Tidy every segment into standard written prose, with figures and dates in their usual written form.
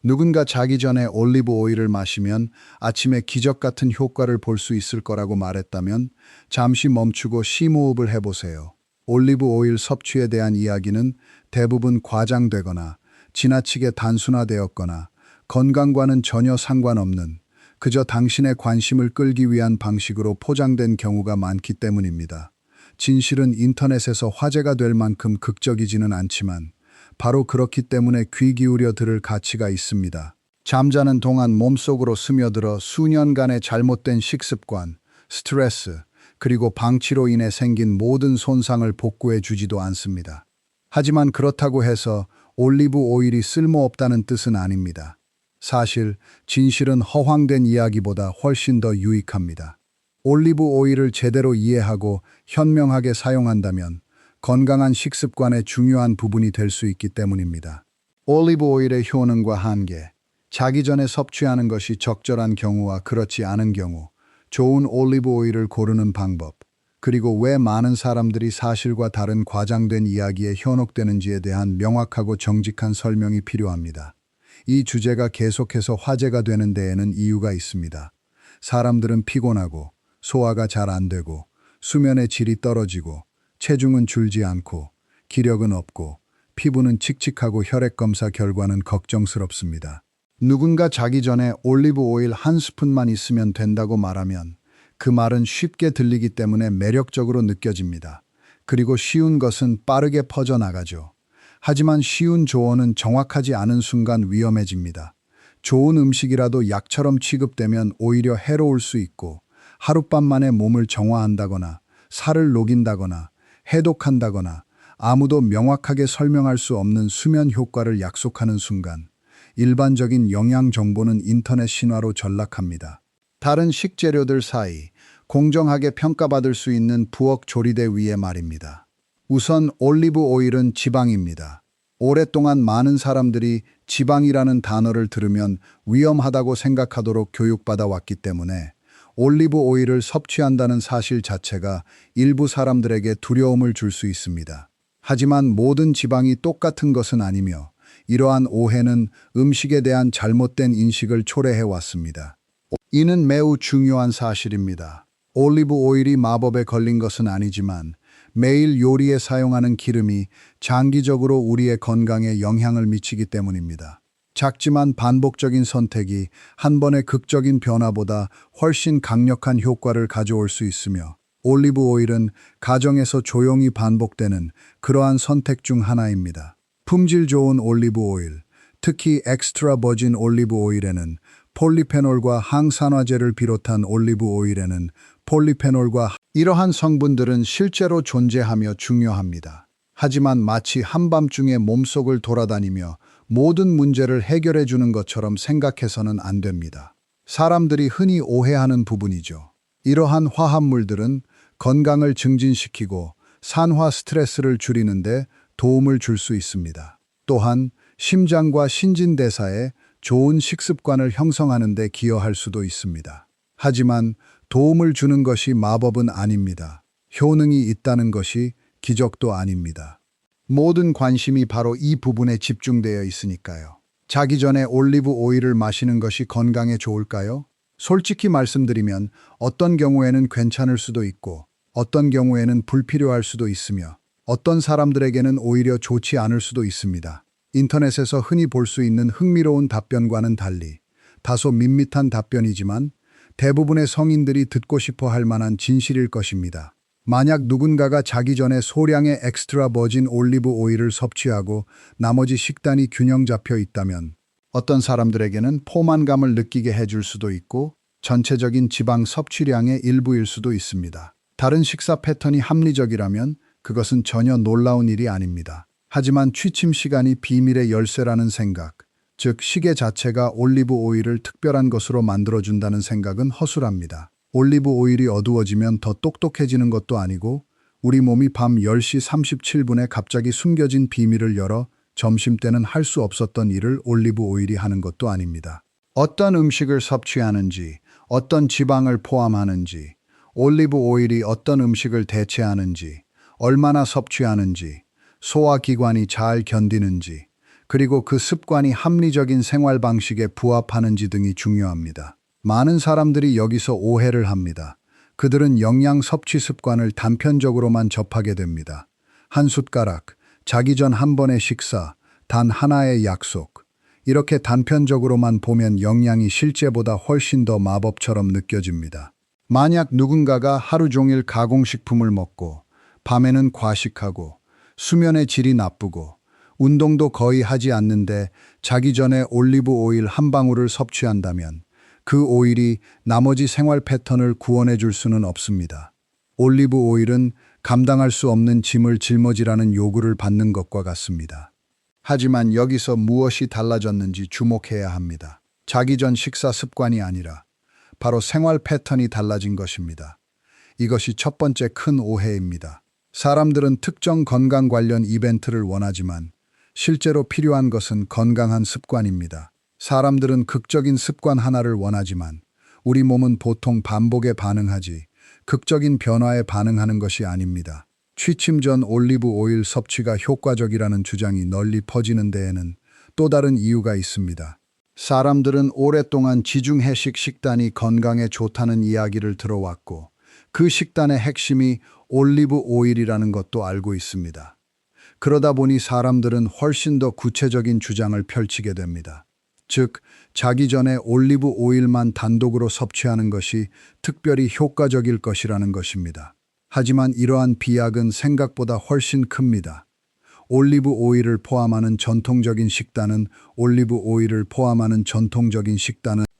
누군가 자기 전에 올리브 오일을 마시면 아침에 기적 같은 효과를 볼 수 있을 거라고 말했다면 잠시 멈추고 심호흡을 해보세요. 올리브 오일 섭취에 대한 이야기는 대부분 과장되거나 지나치게 단순화되었거나 건강과는 전혀 상관없는 그저 당신의 관심을 끌기 위한 방식으로 포장된 경우가 많기 때문입니다. 진실은 인터넷에서 화제가 될 만큼 극적이지는 않지만 바로 그렇기 때문에 귀 기울여 들을 가치가 있습니다. 잠자는 동안 몸속으로 스며들어 수년간의 잘못된 식습관, 스트레스, 그리고 방치로 인해 생긴 모든 손상을 복구해 주지도 않습니다. 하지만 그렇다고 해서 올리브 오일이 쓸모없다는 뜻은 아닙니다. 사실 진실은 허황된 이야기보다 훨씬 더 유익합니다. 올리브 오일을 제대로 이해하고 현명하게 사용한다면 건강한 식습관의 중요한 부분이 될 수 있기 때문입니다. 올리브 오일의 효능과 한계, 자기 전에 섭취하는 것이 적절한 경우와 그렇지 않은 경우, 좋은 올리브 오일을 고르는 방법, 그리고 왜 많은 사람들이 사실과 다른 과장된 이야기에 현혹되는지에 대한 명확하고 정직한 설명이 필요합니다. 이 주제가 계속해서 화제가 되는 데에는 이유가 있습니다. 사람들은 피곤하고 소화가 잘 안 되고 수면의 질이 떨어지고 체중은 줄지 않고 기력은 없고 피부는 칙칙하고 혈액 검사 결과는 걱정스럽습니다. 누군가 자기 전에 올리브 오일 한 스푼만 있으면 된다고 말하면 그 말은 쉽게 들리기 때문에 매력적으로 느껴집니다. 그리고 쉬운 것은 빠르게 퍼져나가죠. 하지만 쉬운 조언은 정확하지 않은 순간 위험해집니다. 좋은 음식이라도 약처럼 취급되면 오히려 해로울 수 있고 하룻밤 만에 몸을 정화한다거나 살을 녹인다거나 해독한다거나 아무도 명확하게 설명할 수 없는 수면 효과를 약속하는 순간 일반적인 영양 정보는 인터넷 신화로 전락합니다. 다른 식재료들 사이 공정하게 평가받을 수 있는 부엌 조리대 위에 말입니다. 우선 올리브 오일은 지방입니다. 오랫동안 많은 사람들이 지방이라는 단어를 들으면 위험하다고 생각하도록 교육받아 왔기 때문에 올리브 오일을 섭취한다는 사실 자체가 일부 사람들에게 두려움을 줄 수 있습니다. 하지만 모든 지방이 똑같은 것은 아니며 이러한 오해는 음식에 대한 잘못된 인식을 초래해 왔습니다. 이는 매우 중요한 사실입니다. 올리브 오일이 마법에 걸린 것은 아니지만 매일 요리에 사용하는 기름이 장기적으로 우리의 건강에 영향을 미치기 때문입니다. 작지만 반복적인 선택이 한 번의 극적인 변화보다 훨씬 강력한 효과를 가져올 수 있으며 올리브 오일은 가정에서 조용히 반복되는 그러한 선택 중 하나입니다. 품질 좋은 올리브 오일, 특히 엑스트라 버진 올리브 오일에는 폴리페놀과 항산화제를 비롯한 올리브 오일에는 폴리페놀과 이러한 성분들은 실제로 존재하며 중요합니다. 하지만 마치 한밤중에 몸속을 돌아다니며 모든 문제를 해결해 주는 것처럼 생각해서는 안 됩니다. 사람들이 흔히 오해하는 부분이죠. 이러한 화합물들은 건강을 증진시키고 산화 스트레스를 줄이는데 도움을 줄 수 있습니다. 또한 심장과 신진대사에 좋은 식습관을 형성하는 데 기여할 수도 있습니다. 하지만 도움을 주는 것이 마법은 아닙니다. 효능이 있다는 것이 기적도 아닙니다. 모든 관심이 바로 이 부분에 집중되어 있으니까요. 자기 전에 올리브 오일을 마시는 것이 건강에 좋을까요? 솔직히 말씀드리면 어떤 경우에는 괜찮을 수도 있고 어떤 경우에는 불필요할 수도 있으며 어떤 사람들에게는 오히려 좋지 않을 수도 있습니다. 인터넷에서 흔히 볼 수 있는 흥미로운 답변과는 달리 다소 밋밋한 답변이지만 대부분의 성인들이 듣고 싶어 할 만한 진실일 것입니다. 만약 누군가가 자기 전에 소량의 엑스트라 버진 올리브 오일을 섭취하고 나머지 식단이 균형 잡혀 있다면 어떤 사람들에게는 포만감을 느끼게 해줄 수도 있고 전체적인 지방 섭취량의 일부일 수도 있습니다. 다른 식사 패턴이 합리적이라면 그것은 전혀 놀라운 일이 아닙니다. 하지만 취침 시간이 비밀의 열쇠라는 생각, 즉 시계 자체가 올리브 오일을 특별한 것으로 만들어준다는 생각은 허술합니다. 올리브 오일이 어두워지면 더 똑똑해지는 것도 아니고 우리 몸이 밤 10시 37분에 갑자기 숨겨진 비밀을 열어 점심때는 할 수 없었던 일을 올리브 오일이 하는 것도 아닙니다. 어떤 음식을 섭취하는지, 어떤 지방을 포함하는지, 올리브 오일이 어떤 음식을 대체하는지, 얼마나 섭취하는지, 소화기관이 잘 견디는지, 그리고 그 습관이 합리적인 생활 방식에 부합하는지 등이 중요합니다. 많은 사람들이 여기서 오해를 합니다. 그들은 영양 섭취 습관을 단편적으로만 접하게 됩니다. 한 숟가락, 자기 전 한 번의 식사, 단 하나의 약속. 이렇게 단편적으로만 보면 영양이 실제보다 훨씬 더 마법처럼 느껴집니다. 만약 누군가가 하루 종일 가공식품을 먹고 밤에는 과식하고 수면의 질이 나쁘고 운동도 거의 하지 않는데 자기 전에 올리브 오일 한 방울을 섭취한다면 그 오일이 나머지 생활 패턴을 구원해 줄 수는 없습니다. 올리브 오일은 감당할 수 없는 짐을 짊어지라는 요구를 받는 것과 같습니다. 하지만 여기서 무엇이 달라졌는지 주목해야 합니다. 자기 전 식사 습관이 아니라 바로 생활 패턴이 달라진 것입니다. 이것이 첫 번째 큰 오해입니다. 사람들은 특정 건강 관련 이벤트를 원하지만 실제로 필요한 것은 건강한 습관입니다. 사람들은 극적인 습관 하나를 원하지만 우리 몸은 보통 반복에 반응하지 극적인 변화에 반응하는 것이 아닙니다. 취침 전 올리브 오일 섭취가 효과적이라는 주장이 널리 퍼지는 데에는 또 다른 이유가 있습니다. 사람들은 오랫동안 지중해식 식단이 건강에 좋다는 이야기를 들어왔고 그 식단의 핵심이 올리브 오일이라는 것도 알고 있습니다. 그러다 보니 사람들은 훨씬 더 구체적인 주장을 펼치게 됩니다. 즉, 자기 전에 올리브 오일만 단독으로 섭취하는 것이 특별히 효과적일 것이라는 것입니다. 하지만 이러한 비약은 생각보다 훨씬 큽니다. 올리브 오일을 포함하는 전통적인 식단은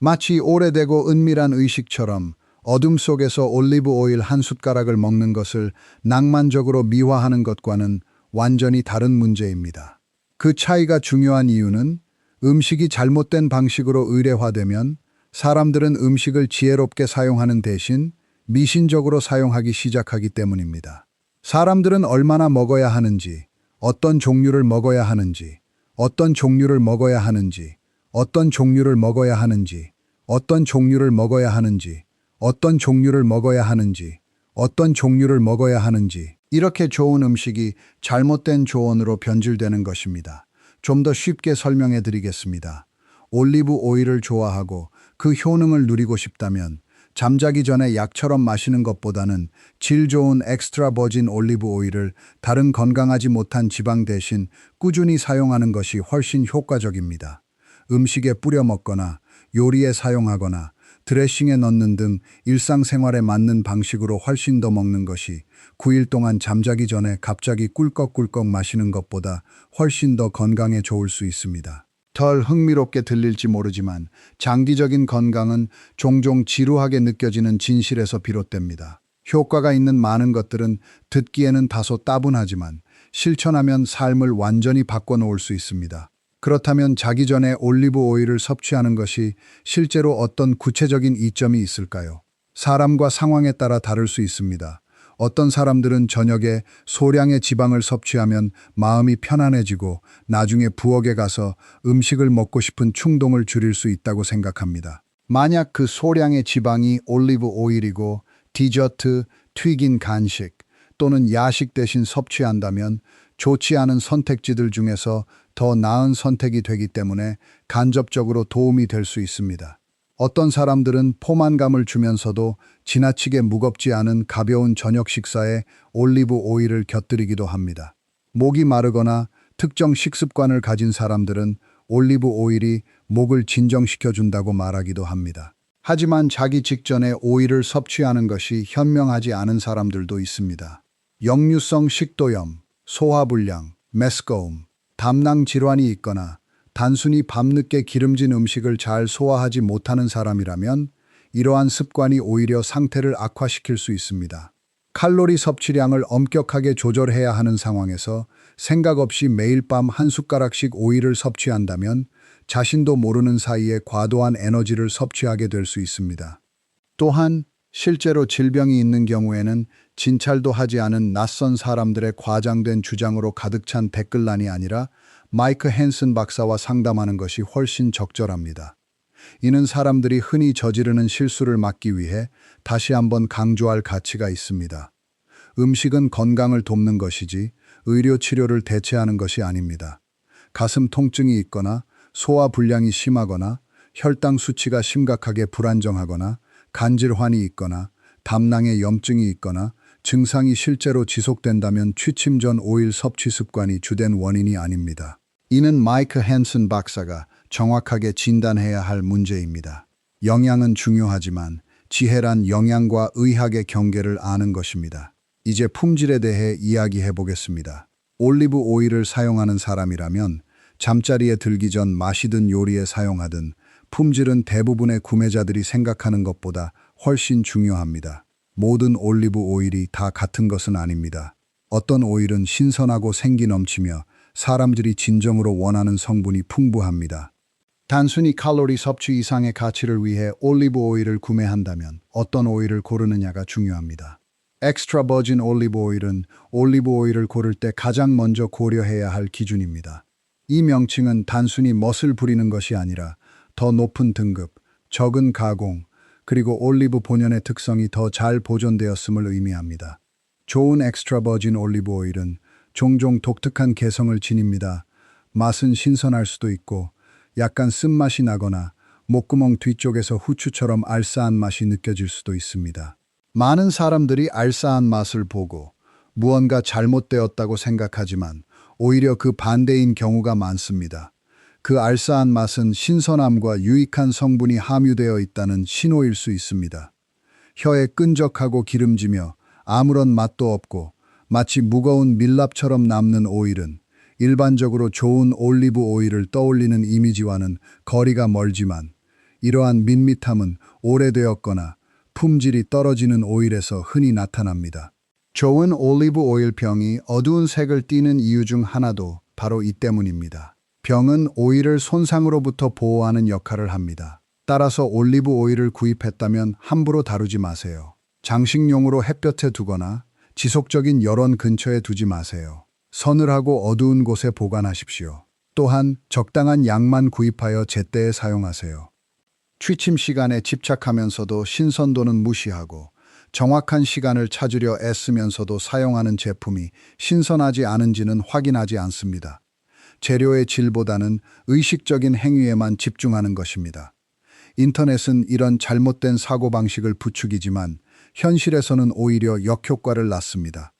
마치 오래되고 은밀한 의식처럼 어둠 속에서 올리브 오일 한 숟가락을 먹는 것을 낭만적으로 미화하는 것과는 완전히 다른 문제입니다. 그 차이가 중요한 이유는 음식이 잘못된 방식으로 의례화되면 사람들은 음식을 지혜롭게 사용하는 대신 미신적으로 사용하기 시작하기 때문입니다. 사람들은 얼마나 먹어야 하는지, 어떤 종류를 먹어야 하는지, 어떤 종류를 먹어야 하는지, 어떤 종류를 먹어야 하는지, 어떤 종류를 먹어야 하는지, 어떤 종류를 먹어야 하는지, 어떤 종류를 먹어야 하는지, 이렇게 좋은 음식이 잘못된 조언으로 변질되는 것입니다. 좀 더 쉽게 설명해 드리겠습니다. 올리브 오일을 좋아하고 그 효능을 누리고 싶다면 잠자기 전에 약처럼 마시는 것보다는 질 좋은 엑스트라 버진 올리브 오일을 다른 건강하지 못한 지방 대신 꾸준히 사용하는 것이 훨씬 효과적입니다. 음식에 뿌려 먹거나 요리에 사용하거나 드레싱에 넣는 등 일상생활에 맞는 방식으로 훨씬 더 먹는 것이 9일 동안 잠자기 전에 갑자기 꿀꺽꿀꺽 마시는 것보다 훨씬 더 건강에 좋을 수 있습니다. 덜 흥미롭게 들릴지 모르지만 장기적인 건강은 종종 지루하게 느껴지는 진실에서 비롯됩니다. 효과가 있는 많은 것들은 듣기에는 다소 따분하지만 실천하면 삶을 완전히 바꿔놓을 수 있습니다. 그렇다면 자기 전에 올리브 오일을 섭취하는 것이 실제로 어떤 구체적인 이점이 있을까요? 사람과 상황에 따라 다를 수 있습니다. 어떤 사람들은 저녁에 소량의 지방을 섭취하면 마음이 편안해지고 나중에 부엌에 가서 음식을 먹고 싶은 충동을 줄일 수 있다고 생각합니다. 만약 그 소량의 지방이 올리브 오일이고 디저트, 튀긴 간식 또는 야식 대신 섭취한다면 좋지 않은 선택지들 중에서 더 나은 선택이 되기 때문에 간접적으로 도움이 될 수 있습니다. 어떤 사람들은 포만감을 주면서도 지나치게 무겁지 않은 가벼운 저녁 식사에 올리브 오일을 곁들이기도 합니다. 목이 마르거나 특정 식습관을 가진 사람들은 올리브 오일이 목을 진정시켜준다고 말하기도 합니다. 하지만 자기 직전에 오일을 섭취하는 것이 현명하지 않은 사람들도 있습니다. 역류성 식도염, 소화불량, 메스꺼움, 담낭 질환이 있거나 단순히 밤늦게 기름진 음식을 잘 소화하지 못하는 사람이라면 이러한 습관이 오히려 상태를 악화시킬 수 있습니다. 칼로리 섭취량을 엄격하게 조절해야 하는 상황에서 생각 없이 매일 밤 한 숟가락씩 오일을 섭취한다면 자신도 모르는 사이에 과도한 에너지를 섭취하게 될 수 있습니다. 또한 실제로 질병이 있는 경우에는 진찰도 하지 않은 낯선 사람들의 과장된 주장으로 가득 찬 댓글란이 아니라 마이크 헨슨 박사와 상담하는 것이 훨씬 적절합니다. 이는 사람들이 흔히 저지르는 실수를 막기 위해 다시 한번 강조할 가치가 있습니다. 음식은 건강을 돕는 것이지 의료 치료를 대체하는 것이 아닙니다. 가슴 통증이 있거나 소화 불량이 심하거나 혈당 수치가 심각하게 불안정하거나 간질환이 있거나 담낭에 염증이 있거나 증상이 실제로 지속된다면 취침 전 오일 섭취 습관이 주된 원인이 아닙니다. 이는 마이크 헨슨 박사가 정확하게 진단해야 할 문제입니다. 영양은 중요하지만 지혜란 영양과 의학의 경계를 아는 것입니다. 이제 품질에 대해 이야기해 보겠습니다. 올리브 오일을 사용하는 사람이라면 잠자리에 들기 전 마시든 요리에 사용하든 품질은 대부분의 구매자들이 생각하는 것보다 훨씬 중요합니다. 모든 올리브 오일이 다 같은 것은 아닙니다. 어떤 오일은 신선하고 생기 넘치며 사람들이 진정으로 원하는 성분이 풍부합니다. 단순히 칼로리 섭취 이상의 가치를 위해 올리브 오일을 구매한다면 어떤 오일을 고르느냐가 중요합니다. 엑스트라 버진 올리브 오일은 올리브 오일을 고를 때 가장 먼저 고려해야 할 기준입니다. 이 명칭은 단순히 멋을 부리는 것이 아니라 더 높은 등급, 적은 가공, 그리고 올리브 본연의 특성이 더 잘 보존되었음을 의미합니다. 좋은 엑스트라 버진 올리브 오일은 종종 독특한 개성을 지닙니다. 맛은 신선할 수도 있고 약간 쓴맛이 나거나 목구멍 뒤쪽에서 후추처럼 알싸한 맛이 느껴질 수도 있습니다. 많은 사람들이 알싸한 맛을 보고 무언가 잘못되었다고 생각하지만 오히려 그 반대인 경우가 많습니다. 그 알싸한 맛은 신선함과 유익한 성분이 함유되어 있다는 신호일 수 있습니다. 혀에 끈적하고 기름지며 아무런 맛도 없고 마치 무거운 밀랍처럼 남는 오일은 일반적으로 좋은 올리브 오일을 떠올리는 이미지와는 거리가 멀지만 이러한 밋밋함은 오래되었거나 품질이 떨어지는 오일에서 흔히 나타납니다. 좋은 올리브 오일 병이 어두운 색을 띠는 이유 중 하나도 바로 이 때문입니다. 병은 오일을 손상으로부터 보호하는 역할을 합니다. 따라서 올리브 오일을 구입했다면 함부로 다루지 마세요. 장식용으로 햇볕에 두거나 지속적인 열원 근처에 두지 마세요. 서늘하고 어두운 곳에 보관하십시오. 또한 적당한 양만 구입하여 제때에 사용하세요. 취침 시간에 집착하면서도 신선도는 무시하고 정확한 시간을 찾으려 애쓰면서도 사용하는 제품이 신선하지 않은지는 확인하지 않습니다. 재료의 질보다는 의식적인 행위에만 집중하는 것입니다. 인터넷은 이런 잘못된 사고방식을 부추기지만 현실에서는 오히려 역효과를 낳습니다.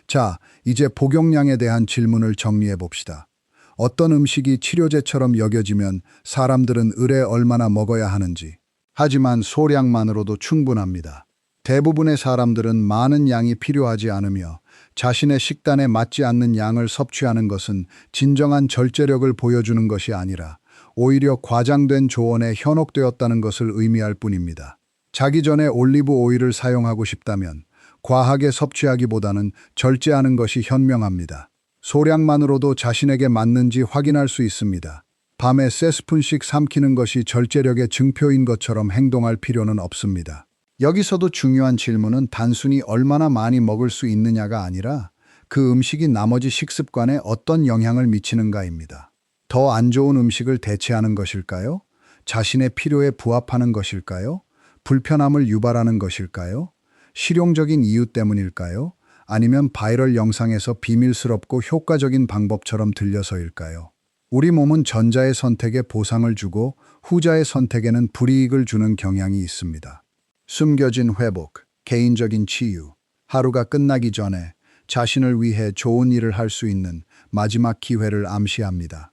자, 이제 복용량에 대한 질문을 정리해 봅시다. 어떤 음식이 치료제처럼 여겨지면 사람들은 을에 얼마나 먹어야 하는지. 하지만 소량만으로도 충분합니다. 대부분의 사람들은 많은 양이 필요하지 않으며 자신의 식단에 맞지 않는 양을 섭취하는 것은 진정한 절제력을 보여주는 것이 아니라 오히려 과장된 조언에 현혹되었다는 것을 의미할 뿐입니다. 자기 전에 올리브 오일을 사용하고 싶다면 과하게 섭취하기보다는 절제하는 것이 현명합니다. 소량만으로도 자신에게 맞는지 확인할 수 있습니다. 밤에 세 스푼씩 삼키는 것이 절제력의 증표인 것처럼 행동할 필요는 없습니다. 여기서도 중요한 질문은 단순히 얼마나 많이 먹을 수 있느냐가 아니라 그 음식이 나머지 식습관에 어떤 영향을 미치는가입니다. 더 안 좋은 음식을 대체하는 것일까요? 자신의 필요에 부합하는 것일까요? 불편함을 유발하는 것일까요? 실용적인 이유 때문일까요? 아니면 바이럴 영상에서 비밀스럽고 효과적인 방법처럼 들려서일까요? 우리 몸은 전자의 선택에 보상을 주고 후자의 선택에는 불이익을 주는 경향이 있습니다. 숨겨진 회복, 개인적인 치유, 하루가 끝나기 전에 자신을 위해 좋은 일을 할 수 있는 마지막 기회를 암시합니다.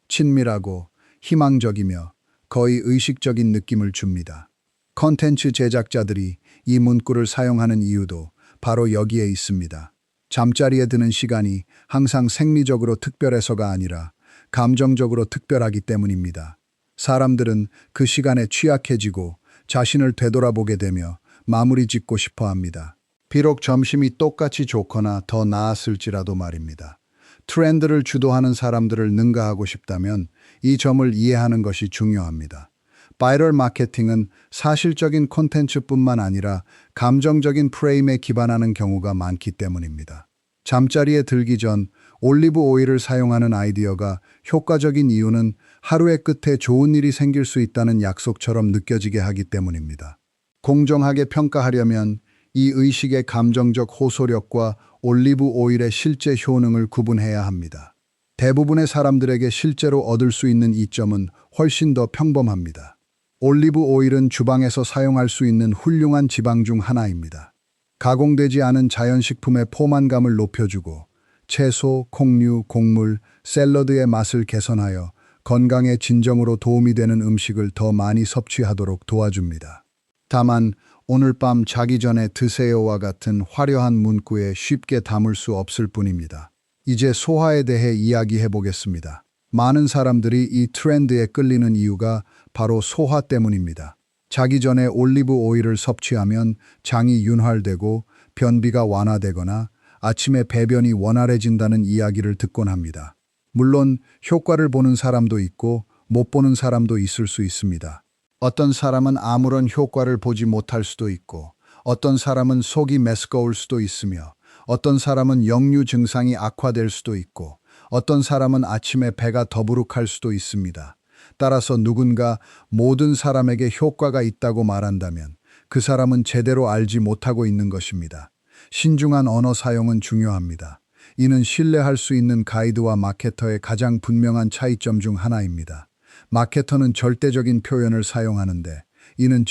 친밀하고 희망적이며 거의 의식적인 느낌을 줍니다. 컨텐츠 제작자들이 이 문구를 사용하는 이유도 바로 여기에 있습니다. 잠자리에 드는 시간이 항상 생리적으로 특별해서가 아니라 감정적으로 특별하기 때문입니다. 사람들은 그 시간에 취약해지고 자신을 되돌아보게 되며 마무리 짓고 싶어 합니다. 비록 점심이 똑같이 좋거나 더 나았을지라도 말입니다. 트렌드를 주도하는 사람들을 능가하고 싶다면 이 점을 이해하는 것이 중요합니다. 바이럴 마케팅은 사실적인 콘텐츠뿐만 아니라 감정적인 프레임에 기반하는 경우가 많기 때문입니다. 잠자리에 들기 전 올리브 오일을 사용하는 아이디어가 효과적인 이유는 하루의 끝에 좋은 일이 생길 수 있다는 약속처럼 느껴지게 하기 때문입니다. 공정하게 평가하려면 이 의식의 감정적 호소력과 올리브 오일의 실제 효능을 구분해야 합니다. 대부분의 사람들에게 실제로 얻을 수 있는 이점은 훨씬 더 평범합니다. 올리브 오일은 주방에서 사용할 수 있는 훌륭한 지방 중 하나입니다. 가공되지 않은 자연식품의 포만감을 높여주고 채소, 콩류, 곡물, 샐러드의 맛을 개선하여 건강에 진정으로 도움이 되는 음식을 더 많이 섭취하도록 도와줍니다. 다만 오늘 밤 자기 전에 드세요와 같은 화려한 문구에 쉽게 담을 수 없을 뿐입니다. 이제 소화에 대해 이야기해 보겠습니다. 많은 사람들이 이 트렌드에 끌리는 이유가 바로 소화 때문입니다. 자기 전에 올리브 오일을 섭취하면 장이 윤활되고 변비가 완화되거나 아침에 배변이 원활해진다는 이야기를 듣곤 합니다. 물론 효과를 보는 사람도 있고 못 보는 사람도 있을 수 있습니다. 어떤 사람은 아무런 효과를 보지 못할 수도 있고 어떤 사람은 속이 메스꺼울 수도 있으며 어떤 사람은 역류 증상이 악화될 수도 있고 어떤 사람은 아침에 배가 더부룩할 수도 있습니다. 따라서 누군가 모든 사람에게 효과가 있다고 말한다면 그 사람은 제대로 알지 못하고 있는 것입니다. 신중한 언어 사용은 중요합니다. 이는 신뢰할 수 있는 가이드와 마케터의 가장 분명한 차이점 중 하나입니다. 마케터는 절대적인 표현을 사용하는데 이는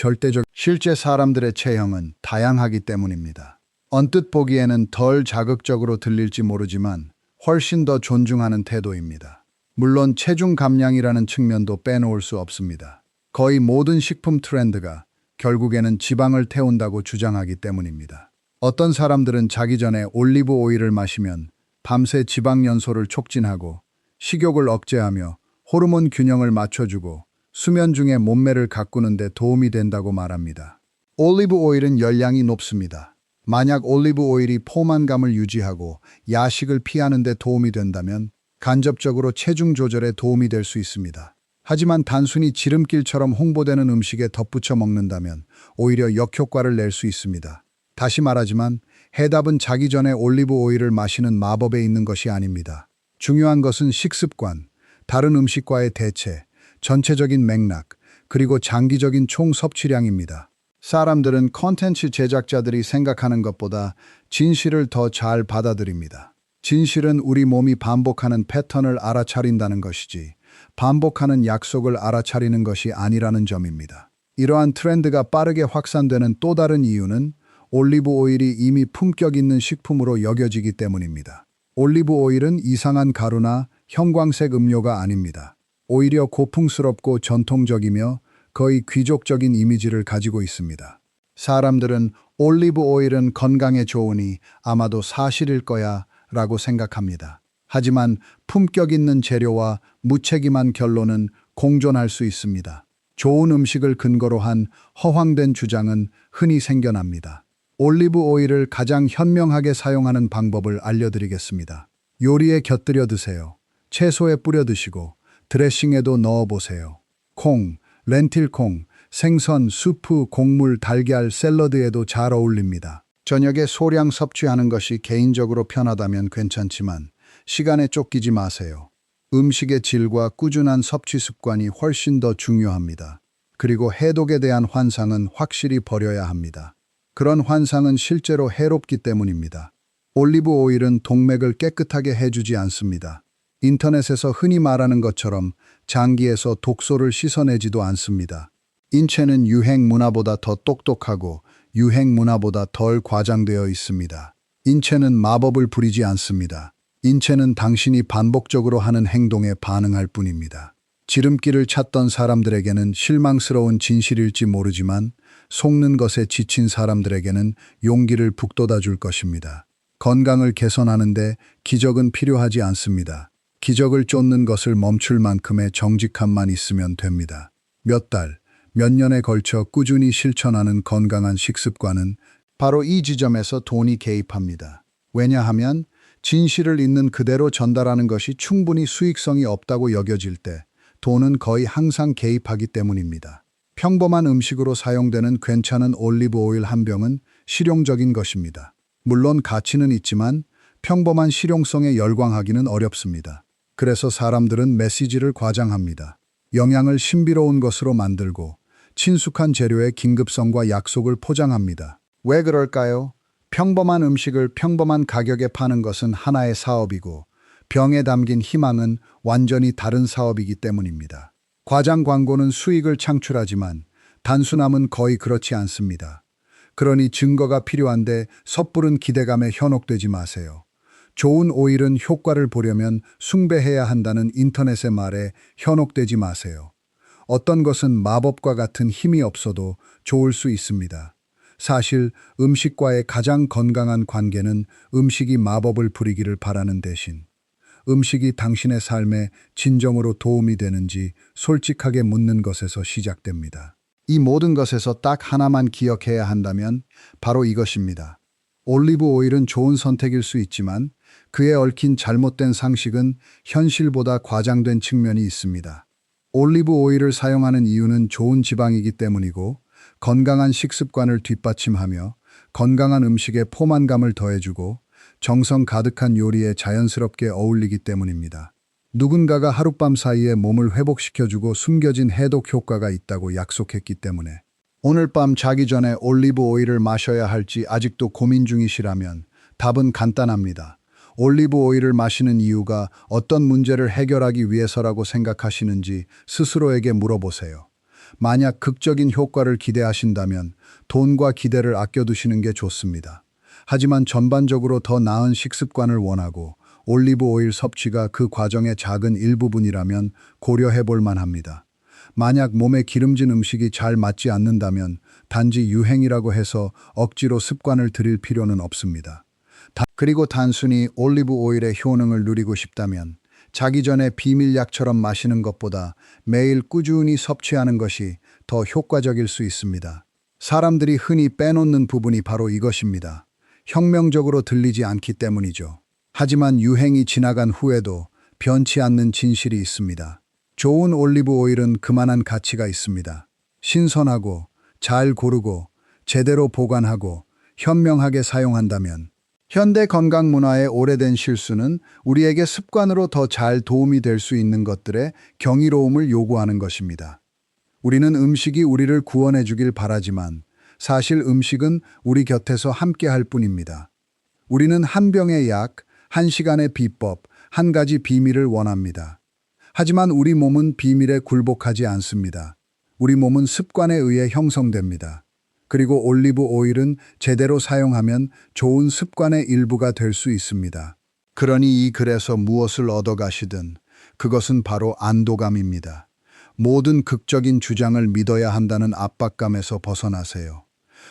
실제 사람들의 체형은 다양하기 때문입니다. 언뜻 보기에는 덜 자극적으로 들릴지 모르지만 훨씬 더 존중하는 태도입니다. 물론 체중 감량이라는 측면도 빼놓을 수 없습니다. 거의 모든 식품 트렌드가 결국에는 지방을 태운다고 주장하기 때문입니다. 어떤 사람들은 자기 전에 올리브 오일을 마시면 밤새 지방 연소를 촉진하고 식욕을 억제하며 호르몬 균형을 맞춰주고 수면 중에 몸매를 가꾸는 데 도움이 된다고 말합니다. 올리브 오일은 열량이 높습니다. 만약 올리브 오일이 포만감을 유지하고 야식을 피하는 데 도움이 된다면 간접적으로 체중 조절에 도움이 될 수 있습니다. 하지만 단순히 지름길처럼 홍보되는 음식에 덧붙여 먹는다면 오히려 역효과를 낼 수 있습니다. 다시 말하지만 해답은 자기 전에 올리브 오일을 마시는 마법에 있는 것이 아닙니다. 중요한 것은 식습관, 다른 음식과의 대체, 전체적인 맥락, 그리고 장기적인 총 섭취량입니다. 사람들은 콘텐츠 제작자들이 생각하는 것보다 진실을 더 잘 받아들입니다. 진실은 우리 몸이 반복하는 패턴을 알아차린다는 것이지 반복하는 약속을 알아차리는 것이 아니라는 점입니다. 이러한 트렌드가 빠르게 확산되는 또 다른 이유는 올리브 오일이 이미 품격 있는 식품으로 여겨지기 때문입니다. 올리브 오일은 이상한 가루나 형광색 음료가 아닙니다. 오히려 고풍스럽고 전통적이며 거의 귀족적인 이미지를 가지고 있습니다. 사람들은 올리브 오일은 건강에 좋으니 아마도 사실일 거야 라고 생각합니다. 하지만 품격 있는 재료와 무책임한 결론은 공존할 수 있습니다. 좋은 음식을 근거로 한 허황된 주장은 흔히 생겨납니다. 올리브 오일을 가장 현명하게 사용하는 방법을 알려드리겠습니다. 요리에 곁들여 드세요. 채소에 뿌려 드시고 드레싱에도 넣어 보세요. 콩, 렌틸콩, 생선, 수프, 곡물, 달걀, 샐러드에도 잘 어울립니다. 저녁에 소량 섭취하는 것이 개인적으로 편하다면 괜찮지만 시간에 쫓기지 마세요. 음식의 질과 꾸준한 섭취 습관이 훨씬 더 중요합니다. 그리고 해독에 대한 환상은 확실히 버려야 합니다. 그런 환상은 실제로 해롭기 때문입니다. 올리브 오일은 동맥을 깨끗하게 해주지 않습니다. 인터넷에서 흔히 말하는 것처럼 장기에서 독소를 씻어내지도 않습니다. 인체는 유행 문화보다 더 똑똑하고 유행 문화보다 덜 과장되어 있습니다. 인체는 마법을 부리지 않습니다. 인체는 당신이 반복적으로 하는 행동에 반응할 뿐입니다. 지름길을 찾던 사람들에게는 실망스러운 진실일지 모르지만 속는 것에 지친 사람들에게는 용기를 북돋아 줄 것입니다. 건강을 개선하는데 기적은 필요하지 않습니다. 기적을 쫓는 것을 멈출 만큼의 정직함만 있으면 됩니다. 몇 달, 몇 년에 걸쳐 꾸준히 실천하는 건강한 식습관은 바로 이 지점에서 돈이 개입합니다. 왜냐하면 진실을 있는 그대로 전달하는 것이 충분히 수익성이 없다고 여겨질 때 돈은 거의 항상 개입하기 때문입니다. 평범한 음식으로 사용되는 괜찮은 올리브 오일 한 병은 실용적인 것입니다. 물론 가치는 있지만 평범한 실용성에 열광하기는 어렵습니다. 그래서 사람들은 메시지를 과장합니다. 영양을 신비로운 것으로 만들고 친숙한 재료의 긴급성과 약속을 포장합니다. 왜 그럴까요? 평범한 음식을 평범한 가격에 파는 것은 하나의 사업이고 병에 담긴 희망은 완전히 다른 사업이기 때문입니다. 과장 광고는 수익을 창출하지만 단순함은 거의 그렇지 않습니다. 그러니 증거가 필요한데 섣부른 기대감에 현혹되지 마세요. 좋은 오일은 효과를 보려면 숭배해야 한다는 인터넷의 말에 현혹되지 마세요. 어떤 것은 마법과 같은 힘이 없어도 좋을 수 있습니다. 사실 음식과의 가장 건강한 관계는 음식이 마법을 부리기를 바라는 대신 음식이 당신의 삶에 진정으로 도움이 되는지 솔직하게 묻는 것에서 시작됩니다. 이 모든 것에서 딱 하나만 기억해야 한다면 바로 이것입니다. 올리브 오일은 좋은 선택일 수 있지만 그에 얽힌 잘못된 상식은 현실보다 과장된 측면이 있습니다. 올리브 오일을 사용하는 이유는 좋은 지방이기 때문이고 건강한 식습관을 뒷받침하며 건강한 음식에 포만감을 더해주고 정성 가득한 요리에 자연스럽게 어울리기 때문입니다. 누군가가 하룻밤 사이에 몸을 회복시켜주고 숨겨진 해독 효과가 있다고 약속했기 때문에 오늘 밤 자기 전에 올리브 오일을 마셔야 할지 아직도 고민 중이시라면 답은 간단합니다. 올리브 오일을 마시는 이유가 어떤 문제를 해결하기 위해서라고 생각하시는지 스스로에게 물어보세요. 만약 극적인 효과를 기대하신다면 돈과 기대를 아껴두시는 게 좋습니다. 하지만 전반적으로 더 나은 식습관을 원하고 올리브 오일 섭취가 그 과정의 작은 일부분이라면 고려해 볼 만합니다. 만약 몸에 기름진 음식이 잘 맞지 않는다면 단지 유행이라고 해서 억지로 습관을 들일 필요는 없습니다. 그리고 단순히 올리브 오일의 효능을 누리고 싶다면 자기 전에 비밀약처럼 마시는 것보다 매일 꾸준히 섭취하는 것이 더 효과적일 수 있습니다. 사람들이 흔히 빼놓는 부분이 바로 이것입니다. 혁명적으로 들리지 않기 때문이죠. 하지만 유행이 지나간 후에도 변치 않는 진실이 있습니다. 좋은 올리브 오일은 그만한 가치가 있습니다. 신선하고 잘 고르고 제대로 보관하고 현명하게 사용한다면 현대 건강 문화의 오래된 실수는 우리에게 습관으로 더 잘 도움이 될 수 있는 것들의 경이로움을 요구하는 것입니다. 우리는 음식이 우리를 구원해 주길 바라지만 사실 음식은 우리 곁에서 함께 할 뿐입니다. 우리는 한 병의 약, 한 시간의 비법, 한 가지 비밀을 원합니다. 하지만 우리 몸은 비밀에 굴복하지 않습니다. 우리 몸은 습관에 의해 형성됩니다. 그리고 올리브 오일은 제대로 사용하면 좋은 습관의 일부가 될 수 있습니다. 그러니 이 글에서 무엇을 얻어가시든 그것은 바로 안도감입니다. 모든 극적인 주장을 믿어야 한다는 압박감에서 벗어나세요.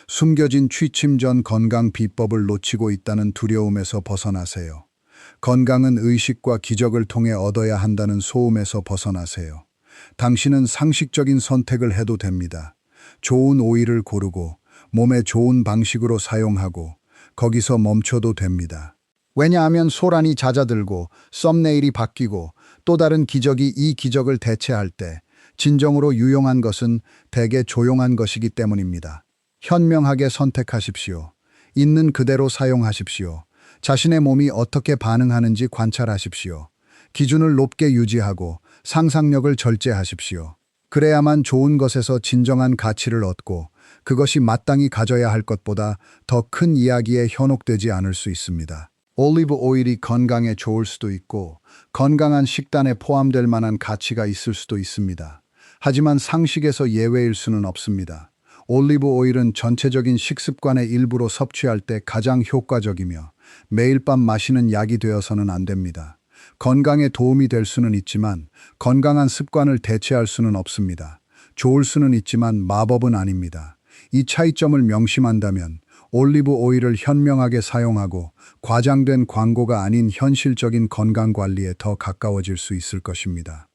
숨겨진 취침 전 건강 비법을 놓치고 있다는 두려움에서 벗어나세요. 건강은 의식과 기적을 통해 얻어야 한다는 소음에서 벗어나세요. 당신은 상식적인 선택을 해도 됩니다. 좋은 오일을 고르고 몸에 좋은 방식으로 사용하고 거기서 멈춰도 됩니다. 왜냐하면 소란이 잦아들고 썸네일이 바뀌고 또 다른 기적이 이 기적을 대체할 때 진정으로 유용한 것은 대개 조용한 것이기 때문입니다. 현명하게 선택하십시오. 있는 그대로 사용하십시오. 자신의 몸이 어떻게 반응하는지 관찰하십시오. 기준을 높게 유지하고 상상력을 절제하십시오. 그래야만 좋은 것에서 진정한 가치를 얻고 그것이 마땅히 가져야 할 것보다 더 큰 이야기에 현혹되지 않을 수 있습니다. 올리브 오일이 건강에 좋을 수도 있고 건강한 식단에 포함될 만한 가치가 있을 수도 있습니다. 하지만 상식에서 예외일 수는 없습니다. 올리브 오일은 전체적인 식습관의 일부로 섭취할 때 가장 효과적이며 매일 밤 마시는 약이 되어서는 안 됩니다. 건강에 도움이 될 수는 있지만 건강한 습관을 대체할 수는 없습니다. 좋을 수는 있지만 마법은 아닙니다. 이 차이점을 명심한다면 올리브 오일을 현명하게 사용하고 과장된 광고가 아닌 현실적인 건강 관리에 더 가까워질 수 있을 것입니다.